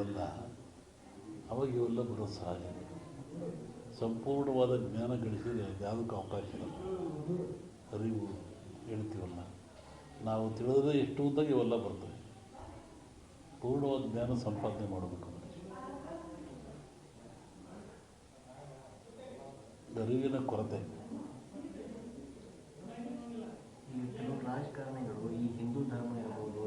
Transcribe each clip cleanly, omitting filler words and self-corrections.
ಇವೆಲ್ಲ, ಅವಾಗ ಇವೆಲ್ಲ ಬರೋದು ಸಹಜ. ಸಂಪೂರ್ಣವಾದ ಜ್ಞಾನ ಗಳಿಸಿದರೆ ಯಾವುದಕ್ಕೂ ಅವಕಾಶ ಇಲ್ಲ. ಅರಿವು ಹೇಳ್ತೀವಲ್ಲ, ನಾವು ತಿಳಿದ್ರೆ ಎಷ್ಟು ಉದ್ದಾಗ ಇವೆಲ್ಲ ಬರ್ತವೆ. ಪೂರ್ಣವಾದ ಜ್ಞಾನ ಸಂಪಾದನೆ ಮಾಡಬೇಕು. ಅರಿವಿನ ಕೊರತೆ. ಈ ಕೆಲವು ರಾಜಕಾರಣಿಗಳು ಈ ಹಿಂದೂ ಧರ್ಮ ಇರ್ಬೋದು,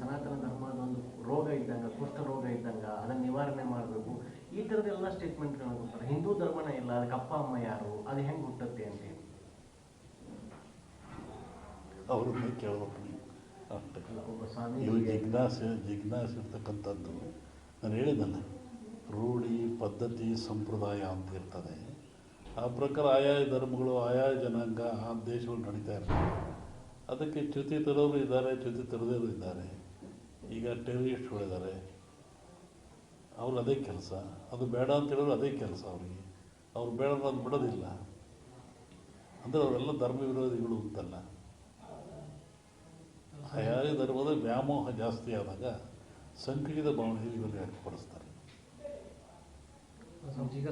ಸನಾತನ ಧರ್ಮದ ಒಂದು ರೋಗ ಇದ್ದಂಗೆ, ಕುಷ್ಠ ರೋಗ ಇದ್ದಂಗೆ, ಅದನ್ನು ನಿವಾರಣೆ ಮಾಡಬೇಕು, ಈ ಥರದ್ದೆಲ್ಲ ಸ್ಟೇಟ್ಮೆಂಟ್ಗಳನ್ನ ಕೊಡ್ತಾರೆ. ಹಿಂದೂ ಧರ್ಮನೇ ಇಲ್ಲ, ಅದಕ್ಕೆ ಅಪ್ಪ ಅಮ್ಮ ಯಾರು, ಅದು ಹೆಂಗೆ ಹುಟ್ಟುತ್ತೆ ಅಂತೇಳಿ ಅವ್ರನ್ನೇ ಕೇಳಬೇಕು ನೀವು. ಅಷ್ಟೇ. ಒಬ್ಬ ಸ್ವಾಮಿ ಇವು ಜಿಜ್ಞಾಸೆ ಇರ್ತಕ್ಕಂಥದ್ದು ನಾನು ಹೇಳಿದ್ದಲ್ಲ, ರೂಢಿ ಪದ್ಧತಿ ಸಂಪ್ರದಾಯ ಅಂತ ಇರ್ತದೆ. ಆ ಪ್ರಕಾರ ಆಯಾ ಧರ್ಮಗಳು, ಆಯಾ ಜನಾಂಗ, ಆ ದೇಶಗಳು ನಡೀತಾ ಇರ್ತವೆ. ಅದಕ್ಕೆ ಚ್ಯುತಿ ತರೋರು ಇದ್ದಾರೆ, ಚ್ಯುತಿ ತರದೇರು ಇದ್ದಾರೆ. ಈಗ ಟೆರರಿಸ್ಟ್ಗಳಿದ್ದಾರೆ, ಅವ್ರು ಅದೇ ಕೆಲಸ. ಅದು ಬೇಡ ಅಂತ ಹೇಳಿದ್ರು ಅದೇ ಕೆಲಸ ಅವರಿಗೆ. ಅವ್ರು ಬೇಡ ಅದು ಬಿಡೋದಿಲ್ಲ ಅಂದರೆ ಅವರೆಲ್ಲ ಧರ್ಮ ವಿರೋಧಿಗಳು ಅಂತಲ್ಲ. ಆಯಾ ಧರ್ಮದ ವ್ಯಾಮೋಹ ಜಾಸ್ತಿ ಆದಾಗ ಸಂಕುಚಿತ ಭಾವನೆಯಲ್ಲಿ ಇವರಿಗೆ ವ್ಯಕ್ತಪಡಿಸ್ತಾರೆ. ಈಗ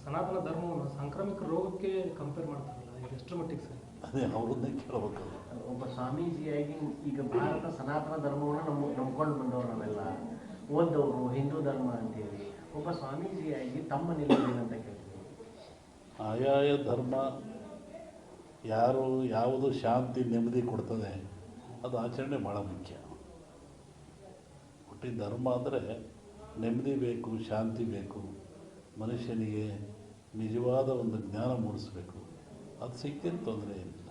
ಸನಾತನ ಧರ್ಮವನ್ನು ಸಾಂಕ್ರಾಮಿಕ ರೋಗಕ್ಕೆ ಕಂಪೇರ್ ಮಾಡ್ತಾರಲ್ಲ, ಇದು ಎಷ್ಟರ ಮಟ್ಟಿಗೆ ಸರಿ? ಅದೇ ಅವ್ರನ್ನೇ ಕೇಳಬೇಕು. ಒಬ್ಬ ಸ್ವಾಮೀಜಿಯಾಗಿ ಈಗ ಭಾರತ ಸನಾತನ ಧರ್ಮವನ್ನು ನಂಬ್ಕೊಂಡು ಬಂದವರು ನಾವೆಲ್ಲ, ಓದ್ದವರು ಹಿಂದೂ ಧರ್ಮ ಅಂತೇಳಿ. ಒಬ್ಬ ಸ್ವಾಮೀಜಿಯಾಗಿ ತಮ್ಮ ನಿಲುವೇನಂತ ಕೇಳ್ತೀವಿ. ಆಯಾಯ ಧರ್ಮ ಯಾವುದು ಶಾಂತಿ ನೆಮ್ಮದಿ ಕೊಡ್ತದೆ ಅದು ಆಚರಣೆ ಭಾಳ ಮುಖ್ಯ. ಹುಟ್ಟಿ ಧರ್ಮ ಅಂದರೆ ನೆಮ್ಮದಿ ಬೇಕು, ಶಾಂತಿ ಬೇಕು, ಮನುಷ್ಯನಿಗೆ ನಿಜವಾದ ಒಂದು ಜ್ಞಾನ ಮೂಡಿಸ್ಬೇಕು. ಅದು ಸಿಕ್ಕಿನ ತೊಂದರೆ ಏನಿಲ್ಲ.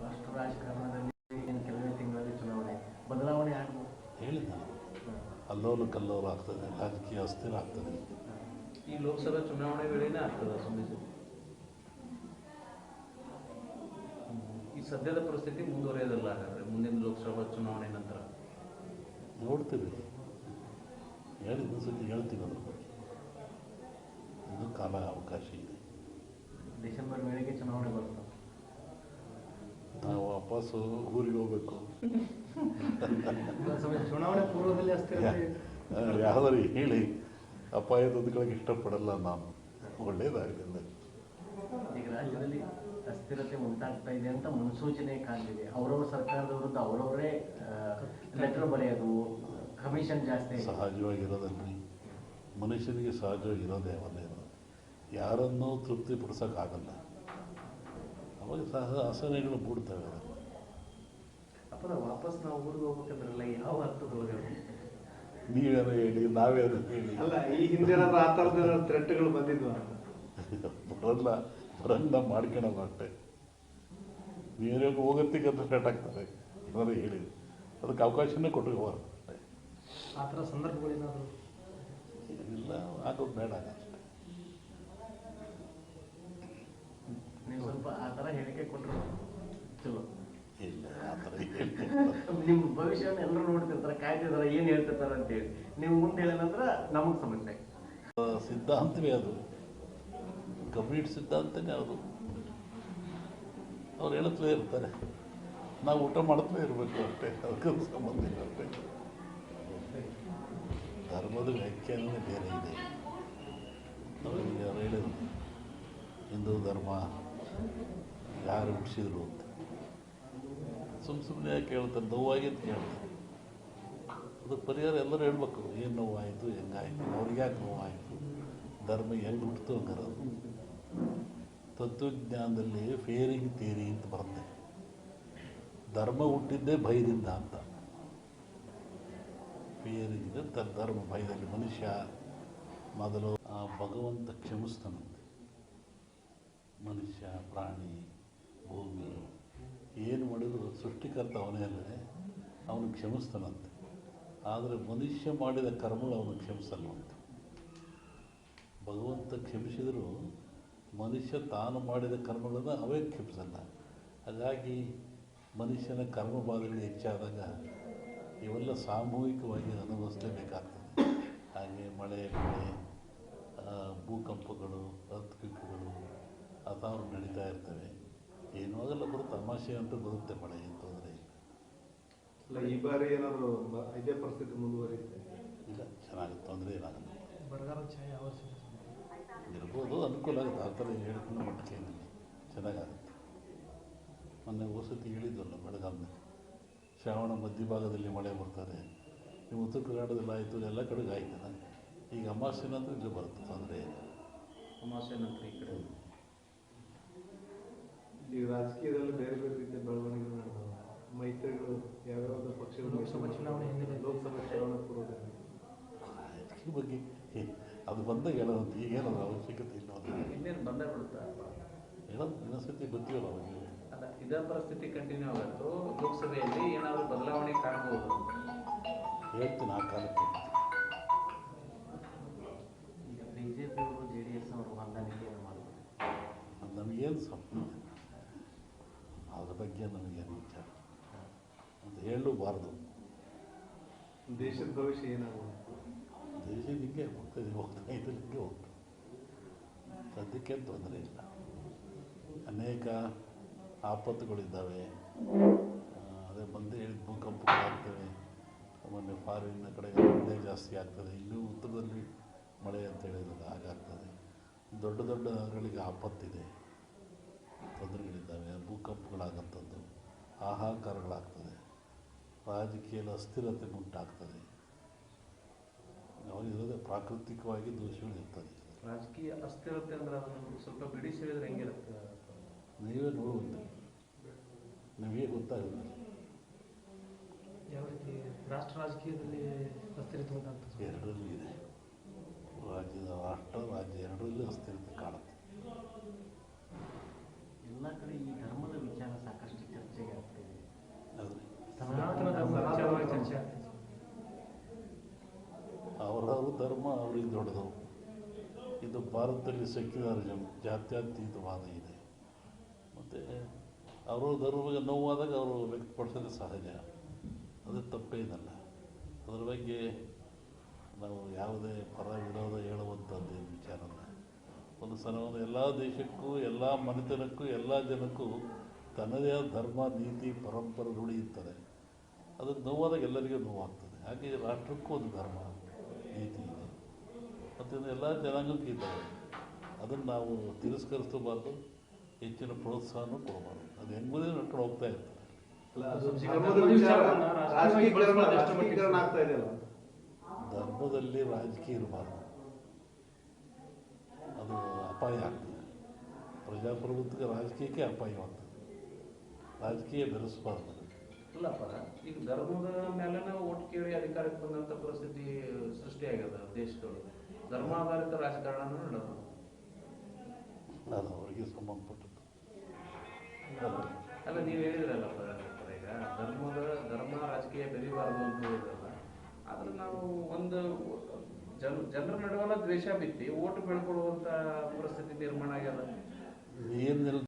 ರಾಷ್ಟ್ರ ರಾಜಕಾರಣದಲ್ಲಿ ಕೆಲವೇ ತಿಂಗಳಲ್ಲಿ ಚುನಾವಣೆ ಬದಲಾವಣೆ ಆಗ್ಬೋದು. ಹೇಳಿದ ಅಲ್ಲೋಲು ಕಲ್ಲೋಲು ಆಗ್ತದೆ, ರಾಜಕೀಯ ಅಸ್ಥಿರ ಆಗ್ತದೆ. ಈ ಲೋಕಸಭಾ ಚುನಾವಣೆ ವೇಳೆನೇ ಆಗ್ತದೆ ಸ್ವಾಮೀಜಿ. ಈ ಸದ್ಯದ ಪರಿಸ್ಥಿತಿ ಮುಂದುವರಿಯೋದಲ್ಲ ಹಾಗಾದರೆ ಮುಂದಿನ ಲೋಕಸಭಾ ಚುನಾವಣೆ ನಂತರ? ನೋಡ್ತೀವಿ, ಹೇಳಿದ ಸತಿ ಹೇಳ್ತೀವಿ. ಅದ್ರ ಬಗ್ಗೆ ಇನ್ನೂ ಕಾಲ ಅವಕಾಶ ಇದೆ. ಡಿಸೆಂಬರ್ ವೇಳೆಗೆ ಚುನಾವಣೆ ಬರ್ತದೆ. ನಾವು ವಾಪಸ್ಸು ಊರಿಗೆ ಹೋಗ್ಬೇಕು. ಚುನಾವಣೆ ಪೂರ್ವದಲ್ಲಿ ಅಸ್ಥಿರತೆ ಯಾವ್ದಾರು ಹೇಳಿ ಅಪಾಯದ ಹೊಂದ್ಕೊಳ್ಳೋಕೆ ಇಷ್ಟಪಡಲ್ಲ ನಾನು. ಒಳ್ಳೇದಾಗಲಿಲ್ಲ. ಈಗ ರಾಜ್ಯದಲ್ಲಿ ಅಸ್ಥಿರತೆ ಉಂಟಾಗ್ತಾ ಇದೆ ಅಂತ ಮುನ್ಸೂಚನೆ ಕಾಣ್ತಿದೆ. ಅವರವ್ರ ಸರ್ಕಾರದ ವಿರುದ್ಧ ಅವರವರೇ ಲೆಟರ್ ಬರೆಯೋದು, ಕಮಿಷನ್ ಜಾಸ್ತಿ. ಸಹಜವಾಗಿರೋದಲ್ರಿ, ಮನುಷ್ಯನಿಗೆ ಸಹಜವಾಗಿರೋದೇ ಅವನ್ನೇ. ಯಾರನ್ನೂ ತೃಪ್ತಿಪಡಿಸೋಕ್ಕಾಗಲ್ಲ. ಅವಾಗ ಆಸನೆಗಳು ಮೂಡ್ತವೆ. ಅಪ್ಪನ ವಾಪಸ್ ನಾವು ಊರಿಗೆ ಹೋಗ್ಬೇಕಂದ್ರಲ್ಲ, ಯಾವ ಅರ್ಥದೊಳಗೆ? ನೀವೇನೋ ಹೇಳಿ, ನಾವೇನೋ ಹೇಳಿ. ಅಲ್ಲ, ಈ ಹಿಂದೆ ಆ ಥರದ ಥ್ರೆಟ್ಗಳು ಬಂದಿದ್ವು. ಬರಲ್ಲ ಮಾಡ್ಕೊಳಲ್ಲ ಅಷ್ಟೇ. ನೀವೇ ಹೋಗೋತ್ತಿಗೆ ಅಂತ ಸ್ಟಾರ್ಟ್ ಆಗ್ತಾರೆ ಏನಾದ್ರು ಹೇಳಿ. ಅದಕ್ಕೆ ಅವಕಾಶನೇ ಕೊಟ್ಟಿರಬಾರ್ದು ಅಷ್ಟೇ. ಆ ಥರ ಸಂದರ್ಭಗಳೇನಾದರೂ ಏನಿಲ್ಲ, ಆಗೋದು ಬೇಡ ಅಷ್ಟೇ. ನೀವು ಸ್ವಲ್ಪ ಆ ಥರ ಹೇಳಿಕೆ ಕೊಟ್ಟರು ಚಲೋ. ಇಲ್ಲ, ಆ ಥರ ಹೇಳಿ ನಿಮ್ಮ ಭವಿಷ್ಯವನ್ನು ಎಲ್ಲರೂ ನೋಡ್ತಿರ್ತಾರೆ, ಕಾಯ್ತಿರ್ತಾರೆ, ಏನು ಹೇಳ್ತಿರ್ತಾರೆ ಅಂತೇಳಿ. ನೀವು ಮುಂದೆ ಹೇಳಿದ ನಂತರ ನಮಗೆ ಸಮಸ್ಯೆ. ಸಿದ್ಧಾಂತವೇ ಅದು, ಕಂಪ್ಲೀಟ್ ಸಿದ್ಧಾಂತನೇ ಅದು. ಅವ್ರು ಹೇಳುತ್ತಲೇ ಇರ್ತಾರೆ, ನಾವು ಊಟ ಮಾಡುತ್ತಲೇ ಇರಬೇಕು ಅಷ್ಟೇ. ಅದಕ್ಕೆ ಸಂಬಂಧ ಇಲ್ಲ ಅಷ್ಟೇ. ಧರ್ಮದ ವ್ಯಾಖ್ಯಾನವೇ ಬೇರೆ ಇದೆ. ಅವ್ರಿಗೆ ಅವ್ರು ಹೇಳಿದ್ರು, ಹಿಂದೂ ಧರ್ಮ ಯಾರು ಹುಟ್ಟಿಸಿದ್ರು ಅಂತ. ಸುಮ್ಮನೆ ಕೇಳ್ತಾರೆ, ನೋವಾಗಿದ್ದು ಕೇಳ್ತಾರೆ. ಅದಕ್ಕೆ ಪರಿಹಾರ ಎಲ್ಲರೂ ಹೇಳ್ಬೇಕು. ಏನು ನೋವಾಯಿತು, ಹೆಂಗಾಯಿತು, ಅವ್ರಿಗೆ ಯಾಕೆ ನೋವಾಯಿತು, ಧರ್ಮ ಹೆಂಗೆ ಹುಟ್ಟಿತು ಹಂಗಾರದು. ತತ್ವಜ್ಞಾನದಲ್ಲಿ ಫೇರಿಂಗ್ ಥಿಯರಿ ಅಂತ ಬರುತ್ತೆ. ಧರ್ಮ ಹುಟ್ಟಿದ್ದೇ ಭಯದಿಂದ ಅಂತ. ಫಿಯರಿಂಗ್ ಧರ್ಮ ಭಯದಲ್ಲಿ ಮನುಷ್ಯ ಮೊದಲು ಭಗವಂತ ಕ್ಷಮಿಸ್ತಾನಂತೆ. ಮನುಷ್ಯ, ಪ್ರಾಣಿ, ಭೂಮಿ ಏನು ಮಾಡಿದ್ರು ಸೃಷ್ಟಿಕರ್ತ ಅವನೇ ಅಲ್ಲದೆ ಅವನು ಕ್ಷಮಿಸ್ತಾನಂತೆ. ಆದರೆ ಮನುಷ್ಯ ಮಾಡಿದ ಕರ್ಮಗಳು ಅವನು ಕ್ಷಮಿಸಲ್ವಂತೆ. ಭಗವಂತ ಕ್ಷಮಿಸಿದರೂ ಮನುಷ್ಯ ತಾನು ಮಾಡಿದ ಕರ್ಮಗಳನ್ನು ಅವೇ ಕ್ಷಮಿಸಲ್ಲ. ಹಾಗಾಗಿ ಮನುಷ್ಯನ ಕರ್ಮಬಾಧೆಗಳು ಹೆಚ್ಚಾದಾಗ ಇವೆಲ್ಲ ಸಾಮೂಹಿಕವಾಗಿ ಅನುಭವಿಸಲೇಬೇಕಾಗ್ತದೆ. ಹಾಗೆ ಮಳೆ ಬೆಳೆ, ಭೂಕಂಪಗಳು, ಅರ್ಥಕ್ವಿಕ್ಗಳು ಅಥಾವ್ರು ನಡೀತಾ ಇರ್ತವೆ. ಏನೂ ಆಗಲ್ಲ, ಬರುತ್ತೆ, ತಮಾಷೆ ಅಂತ ಬರುತ್ತೆ. ಮಳೆ ಏನು ತೊಂದರೆ ಇಲ್ಲ. ಅಲ್ಲ ಈ ಬಾರಿ ಏನಾದ್ರು ಇದೇ ಪರಿಸ್ಥಿತಿ ಮುಂದುವರಿಯುತ್ತೆ? ಇಲ್ಲ, ಚೆನ್ನಾಗಿ ತೊಂದರೆ ಏನಾಗಲ್ಲ. ಬರಗಾಲದ ಛಾಯೆ ಯಾವ ವರ್ಷ ಇದೆ? ಇರ್ಬೋದು, ಅನುಕೂಲ ಆಗುತ್ತೆ. ಆ ಥರ ಹೇಳ್ಕೊಂಡು ಮಟ್ಟಿಗೆ ಏನಿಲ್ಲ, ಚೆನ್ನಾಗಾಗುತ್ತೆ. ಮೊನ್ನೆ ವಸತಿ ಹೇಳಿದ್ವಲ್ಲ, ಬೆಳಗಾವಿನಲ್ಲಿ ಶ್ರಾವಣ ಮಧ್ಯಭಾಗದಲ್ಲಿ ಮಳೆ ಬರ್ತಾರೆ. ನೀವು ಉತ್ತರ ಕರ್ನಾಟಕದಲ್ಲಿ ಆಯಿತು, ಎಲ್ಲ ಕಡೆಗೆ ಆಯ್ತಲ್ಲ. ಈಗ ಅಮಾವಾಸ್ಯೆ ನಂತರ ಇಲ್ಲಿ ಬರುತ್ತೆ, ತೊಂದರೆ ಇಲ್ಲ. ಅಮಾವಾಸ್ಯೆ ನಂತರ ಈ ಕಡೆ ಈ ರಾಜಕೀಯದಲ್ಲಿ ಬೇರೆ ಬೇರೆ ರೀತಿಯ ಬೆಳವಣಿಗೆಗಳು ನಡೆದವು. ಮೈತ್ರಿಗಳು ಯಾವ್ಯಾವ ಪಕ್ಷಗಳು ಲೋಕಸಭಾ ಚುನಾವಣೆ ಹಿಂದೆ ಲೋಕಸಭಾ ಚುನಾವಣೆ ಪೂರ್ವದಲ್ಲಿ ಇದ್ರ ಬಗ್ಗೆ ಅದು ಬಂದಾಗ ಹೇಳೋದು, ಈಗ ಹೇಳೋದು ಅವಶ್ಯಕತೆ ಇಲ್ಲ. ಇನ್ನೇನು ಬಂದೇ ಬಿಡುತ್ತಾ? ಹೇಳೋದು ಇನ್ನೊಂದ್ಸತಿ ಗೊತ್ತಿಲ್ಲ ಅವಾಗ. ಅಲ್ಲ, ಇದೇ ಪರಿಸ್ಥಿತಿ ಕಂಟಿನ್ಯೂ ಆಗುತ್ತೋ ಲೋಕಸಭೆಯಲ್ಲಿ ಏನಾದರೂ ಬದಲಾವಣೆ ಕಾಣಬಹುದು? ಹೇಳ್ತೀನಿ ಆ ಕಾಲಕ್ಕೆ. ಈಗ ಬಿಜೆಪಿ ಅವರು JDS ಅವರು ಹೊಂದಾಣಿಕೆಯನ್ನು ಮಾಡ್ತಾರೆ. ಅದು ನಮಗೇನು ಸಂಬಂಧ ಇಲ್ಲ. ಅದ್ರ ಬಗ್ಗೆ ನಮಗೇನು ವಿಚಾರ ಅಂತ ಹೇಳಲೂಬಾರ್ದು. ದೇಶದ ಭವಿಷ್ಯ ಏನಾಗುತ್ತೆ? ದೇಶ ಹಿಂಗೆ ಹೋಗ್ತದೆ, ಹಿಂಗೆ ಹೋಗ್ತದೆ. ಸದ್ಯಕ್ಕೇನು ತೊಂದರೆ ಇಲ್ಲ. ಅನೇಕ ಆಪತ್ತುಗಳಿದ್ದಾವೆ. ಅದೇ ಬಂದೇ ಹೇಳಿದ ಭೂಕಂಪಗಳಾಗ್ತವೆ. ಮೊನ್ನೆ ಫಾರಿನ್ನ ಕಡೆ ಮಳೆ ಜಾಸ್ತಿ ಆಗ್ತದೆ. ಇನ್ನೂ ಉತ್ತರದಲ್ಲಿ ಮಳೆ ಅಂತ ಹೇಳಿದ್ರೆ ಹಾಗಾಗ್ತದೆ. ದೊಡ್ಡ ದೊಡ್ಡ ನಗರಗಳಿಗೆ ಆಪತ್ತಿದೆ, ತೊಂದರೆಗಳಿದ್ದಾವೆ. ಭೂಕಂಪಗಳಾಗಂಥದ್ದು, ಹಾಹಾಕಾರಗಳಾಗ್ತದೆ. ರಾಜಕೀಯದ ಅಸ್ಥಿರತೆ ಉಂಟಾಗ್ತದೆ. ಅವಾಗಿರೋದೇ ಪ್ರಾಕೃತಿಕವಾಗಿ ದೋಷಗಳಿರ್ತದೆ. ರಾಜಕೀಯ ಅಸ್ಥಿರತೆ ಅಂದ್ರೆ ಅದನ್ನು ಸ್ವಲ್ಪ ಬಿಡಿಸಿ ಹೇಳಿದ್ರೆ ಹೆಂಗಿರುತ್ತೆ? ನೀವೇ ನೋಡುವಂತೆ ನಿಮಗೆ ಗೊತ್ತಾಗುತ್ತೆ. ಯಾವ ರೀತಿ ರಾಷ್ಟ್ರ ರಾಜಕೀಯದಲ್ಲಿ ಅಸ್ಥಿರತೆ ಉಂಟಾಗ್ತದೆ? ಎರಡರಲ್ಲೂ ಇದೆ. ರಾಷ್ಟ್ರ ರಾಜ್ಯ ಎರಡರಲ್ಲೂ ಅಸ್ಥಿರತೆ ಕಾಣುತ್ತೆ. ಎಲ್ಲ ಕಡೆ ಈ ಧರ್ಮದ ವಿಚಾರ ಸಾಕಷ್ಟು ಚರ್ಚೆಗೆ ಆಗ್ತಿದೆ. ಆದರೆ ಸನಾತನ ಧರ್ಮ ವಿಚಾರವಾಗಿ ಚರ್ಚೆ ಆಗ್ತದೆ. ಅವರವ್ರ ಧರ್ಮ ಅವ್ರಿಗೆ ದೊಡ್ಡದು. ಇದು ಭಾರತದಲ್ಲಿ ಸೆಕ್ಯುಲರಿಸಮ್, ಜಾತ್ಯತೀತವಾದ ಇದೆ. ಮತ್ತು ಅವರು ಧರ್ಮಕ್ಕೆ ನೋವಾದಾಗ ಅವರು ವ್ಯಕ್ತಪಡಿಸೋದು ಸಹಜ, ಅದು ತಪ್ಪೇನಲ್ಲ. ಅದರ ಬಗ್ಗೆ ನಾವು ಯಾವುದೇ ಪರ ವಿರೋಧ ಹೇಳುವಂಥದ್ದೇನು ವಿಚಾರ ಅಲ್ಲ. ಒಂದು ಸಲವನ್ನು ಎಲ್ಲ ದೇಶಕ್ಕೂ, ಎಲ್ಲ ಮನೆತನಕ್ಕೂ, ಎಲ್ಲ ಜನಕ್ಕೂ ತನ್ನದೇ ಆದ ಧರ್ಮ, ನೀತಿ, ಪರಂಪರೆ ರೂಢಿ ಇರ್ತಾರೆ. ಅದನ್ನು ನೋವಾದಾಗ ಎಲ್ಲರಿಗೂ ನೋವಾಗ್ತದೆ. ಹಾಗೆ ರಾಷ್ಟ್ರಕ್ಕೂ ಒಂದು ಧರ್ಮ, ನೀತಿ ಇದೆ. ಮತ್ತು ಎಲ್ಲ ಜನಾಂಗಕ್ಕೂ ಇದ್ದಾವೆ. ಅದನ್ನು ನಾವು ತಿರಸ್ಕರಿಸಬಾರ್ದು, ಹೆಚ್ಚಿನ ಪ್ರೋತ್ಸಾಹನೂ ಕೊಡಬಾರ್ದು. ಅದು ಹೆಂಗುದೇ ನಡ್ಕೊಂಡು ಹೋಗ್ತಾ ಇರ್ತದೆ. ಅಲ್ಲ, ಅದು ಧರ್ಮದ ಧರ್ಮದ ವಿಚಾರ ವಿಚಾರವನ್ನ ರಾಜಕೀಕರಣ ಆಗ್ತಾ ಇದೆಯಲ್ಲ. ಧರ್ಮದಲ್ಲಿ ರಾಜಕೀಯ ಇರಬಾರ್ದು, ಅದು ಅಪಾಯ ಆಗ್ತದೆ. ಪ್ರಜಾಪ್ರಭುತ್ವಕ್ಕೆ ರಾಜಕೀಯಕ್ಕೆ ಅಪಾಯವಾಗ್ತದೆ. ರಾಜಕೀಯ ಬೆರೆಸಬಾರ್ದು. ಇಲ್ಲಪ್ಪ, ಈಗ ಧರ್ಮದ ಮೇಲೆ ಓಟ್ ಕೇಳಿ ಅಧಿಕಾರಕ್ಕೆ ಬಂದಂಥ ಪರಿಸ್ಥಿತಿ ಸೃಷ್ಟಿಯಾಗ್ಯದ ದೇಶದೊಳಗೆ. ಧರ್ಮಾಧಾರಿತ ರಾಜಕಾರಣನೂ ನಡೆದ. ಅದು ಅವರಿಗೆ ಸಂಬಂಧಪಟ್ಟದ್ದು. ಅಲ್ಲ, ನೀವು ಹೇಳಿದ್ರಲ್ಲಪ್ಪ ಈಗ ಧರ್ಮ ರಾಜಕೀಯ ಬೆರಿಬಾರ್ದು ಅಂತ ಹೇಳಿದ್ರಲ್ಲ. ಆದ್ರೆ ನಾವು ಒಂದು ಜನರ ನಡುವಲ್ಲ ದ್ವೇಷ ಬಿತ್ತಿ ಓಟ್ ಬೆಳ್ಕೊಳ್ಳುವಂಥ ಪರಿಸ್ಥಿತಿ ನಿರ್ಮಾಣ ಆಗ್ಯದ. ಏನಿಲ್ಲ